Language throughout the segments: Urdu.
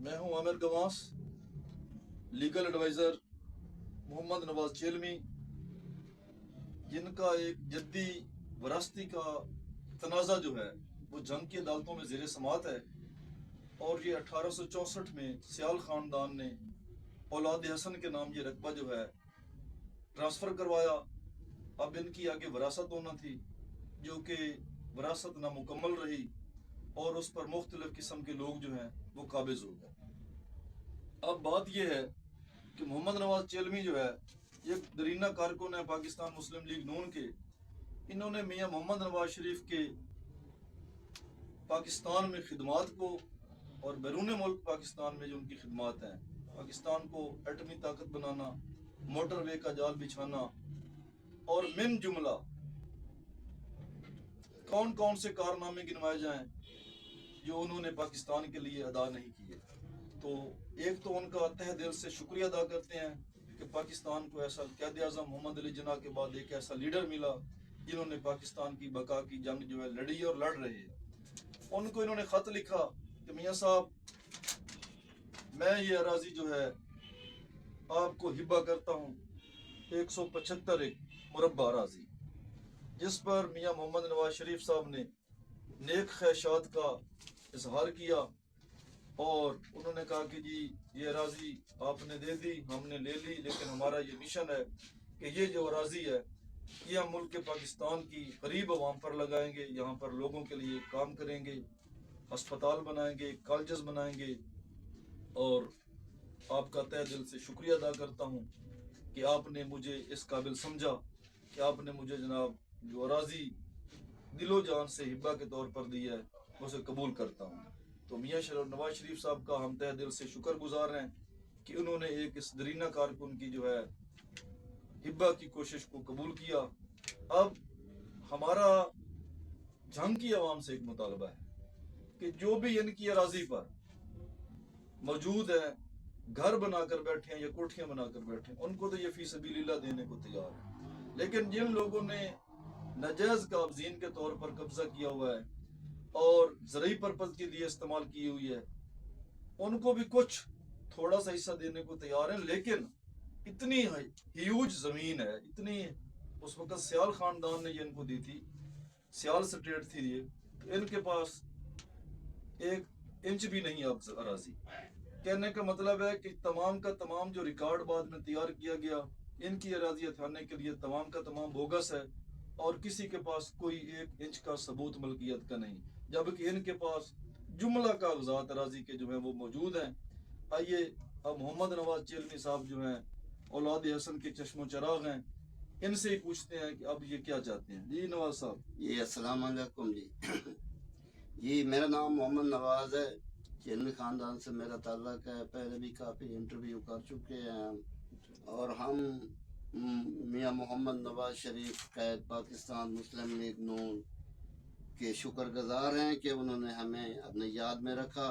میں ہوں عامر گواس، لیگل ایڈوائزر محمد نواز چیلمی، جن کا ایک جدی وراثتی کا تنازع جو ہے وہ جنگ کی عدالتوں میں زیر سماعت ہے، اور یہ 1864 میں سیال خاندان نے اولاد حسن کے نام یہ رقبہ جو ہے ٹرانسفر کروایا۔ اب ان کی آگے وراثت ہونا تھی، جو کہ وراثت نامکمل رہی اور اس پر مختلف قسم کے لوگ جو ہیں وہ قابض ہو گئے۔ اب بات یہ ہے کہ محمد نواز چیلمی جو ہے یہ درینہ کارکن ہے پاکستان مسلم لیگ نون کے۔ انہوں نے میاں محمد نواز شریف کے پاکستان میں خدمات کو اور بیرون ملک پاکستان میں جو ان کی خدمات ہیں، پاکستان کو ایٹمی طاقت بنانا، موٹر وے کا جال بچھانا، اور من جملہ کون کون سے کارنامے گنوائے جائیں جو انہوں نے پاکستان کے لیے ادا نہیں کیے۔ تو ایک تو ان کا تہ دل سے شکریہ ادا کرتے ہیں کہ پاکستان کو ایسا قائد اعظم محمد علی جناح کے بعد ایک ایسا لیڈر ملا جنہوں نے پاکستان کی بقا کی جنگ جو ہے لڑی اور لڑ رہے ہیں۔ ان کو انہوں نے خط لکھا کہ میاں صاحب، میں یہ اراضی جو ہے آپ کو ہبہ کرتا ہوں، 175 مربع اراضی، جس پر میاں محمد نواز شریف صاحب نے نیک خواہشات کا اظہار کیا، اور انہوں نے کہا کہ جی یہ اراضی آپ نے دے دی، ہم نے لے لی، لیکن ہمارا یہ مشن ہے کہ یہ جو اراضی ہے یہ ہم ملک پاکستان کی قریب عوام پر لگائیں گے، یہاں پر لوگوں کے لیے کام کریں گے، ہسپتال بنائیں گے، کالجز بنائیں گے۔ اور آپ کا تہ دل سے شکریہ ادا کرتا ہوں کہ آپ نے مجھے اس قابل سمجھا کہ آپ نے مجھے جناب جو اراضی دل و جان سے ہبہ کے طور پر دی ہے میں اسے قبول کرتا ہوں۔ تو میاں نواز شریف صاحب کا ہم تہ دل سے شکر گزار ہیں کہ انہوں نے ایک اس درینہ کارکن کی جو ہے ہبہ کی کوشش کو قبول کیا۔ اب ہمارا جنگ کی عوام سے ایک مطالبہ ہے کہ جو بھی ان کی اراضی پر موجود ہیں، گھر بنا کر بیٹھے ہیں یا کوٹھیاں بنا کر بیٹھے ہیں، ان کو تو یہ فی سبیل اللہ دینے کو تیار ہے، لیکن جن لوگوں نے ناجائز قابضین کے طور پر قبضہ کیا ہوا ہے اور زرعی پرپز کے لیے استعمال کی ہوئی ہے، ان کو بھی کچھ تھوڑا سا حصہ دینے کو تیار ہیں۔ لیکن اتنی ہیوج زمین ہے، اتنی، اس وقت سیال خاندان نے یہ ان کو دی تھی، سیال سٹیٹ تھی یہ، ان کے پاس 1 انچ بھی نہیں اب اراضی۔ کہنے کا مطلب ہے کہ تمام کا تمام جو ریکارڈ بعد میں تیار کیا گیا ان کی اراضی ہتھیانے کے لیے تمام کا تمام بوگس ہے، اور کسی کے پاس کوئی 1 انچ کا ثبوت ملکیت کا نہیں، جبکہ ان کے پاس جملہ کاغذات اراضی کے جو ہیں وہ موجود ہیں۔ آئیے اب محمد نواز چیلمی صاحب جو ہیں اولاد حسن کے چشم و چراغ ہیں، ان سے ہی پوچھتے ہیں کہ اب یہ کیا چاہتے ہیں۔ جی نواز صاحب۔ جی السلام علیکم۔ جی میرا نام محمد نواز ہے، چیلمی خاندان سے میرا تعلق ہے، پہلے بھی کافی انٹرویو کر چکے ہیں، اور ہم میاں محمد نواز شریف قائد پاکستان مسلم لیگ نون کے شکر گزار ہیں کہ انہوں نے ہمیں اپنے یاد میں رکھا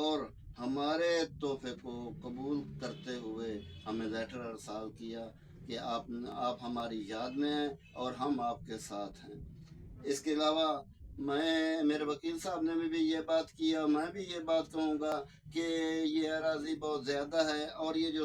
اور ہمارے تحفے کو قبول کرتے ہوئے ہمیں لیٹر ارسال کیا کہ آپ ہماری یاد میں ہیں اور ہم آپ کے ساتھ ہیں۔ اس کے علاوہ میرے وکیل صاحب نے بھی یہ بات کیا، میں بھی یہ بات کہوں گا کہ یہ اراضی بہت زیادہ ہے، اور یہ جو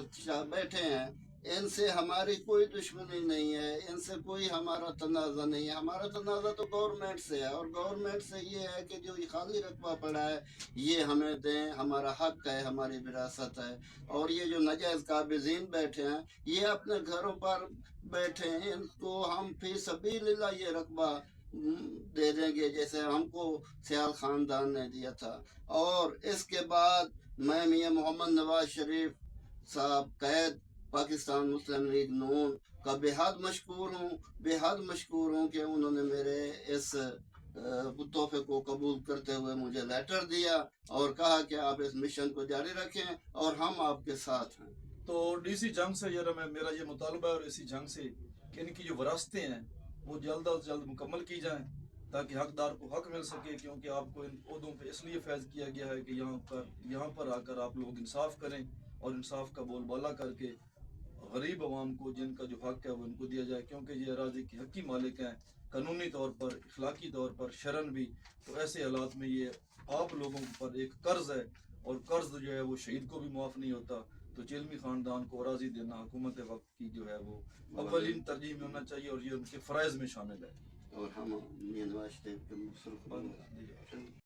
بیٹھے ہیں ان سے ہماری کوئی دشمنی نہیں ہے، ان سے کوئی ہمارا تنازع نہیں ہے۔ ہمارا تنازع تو گورنمنٹ سے ہے، اور گورنمنٹ سے یہ ہے کہ جو خالی رقبہ پڑا ہے یہ ہمیں دیں، ہمارا حق ہے، ہماری وراثت ہے۔ اور یہ جو ناجائز قابضین بیٹھے ہیں یہ اپنے گھروں پر بیٹھے ہیں، ان کو ہم فی سبیل اللہ یہ رقبہ دے دیں گے جیسے ہم کو سیال خاندان نے دیا تھا۔ اور اس کے بعد میں میاں محمد نواز شریف صاحب قائد پاکستان مسلم لیگ نون کا بے حد مشکور ہوں کہ انہوں نے میرے اس تحفے کو قبول کرتے ہوئے مجھے لیٹر دیا اور کہا کہ آپ اس مشن کو جاری رکھیں اور ہم آپ کے ساتھ ہیں۔ تو ڈی سی جنگ سے میرا یہ مطالبہ ہے، اور اسی جنگ سے کہ ان کی جو وراثتیں ہیں وہ جلد از جلد مکمل کی جائیں تاکہ حقدار کو حق مل سکے، کیونکہ آپ کو ان عہدوں پہ اس لیے فیض کیا گیا ہے کہ یہاں پر آ کر آپ لوگ انصاف کریں اور انصاف کا بول بالا کر کے غریب عوام کو جن کا جو حق ہے وہ ان کو دیا جائے، کیونکہ یہ اراضی کے حقی مالک ہیں قانونی طور پر، اخلاقی طور پر، شرعن بھی۔ تو ایسے حالات میں یہ آپ لوگوں پر ایک قرض ہے، اور قرض جو ہے وہ شہید کو بھی معاف نہیں ہوتا. تو چیلمی خاندان کو اراضی دینا حکومت وقت کی جو ہے وہ اولین ترجیح میں ہونا چاہیے اور یہ ان کے فرائض میں شامل ہے. اور ہم یہ نوازتے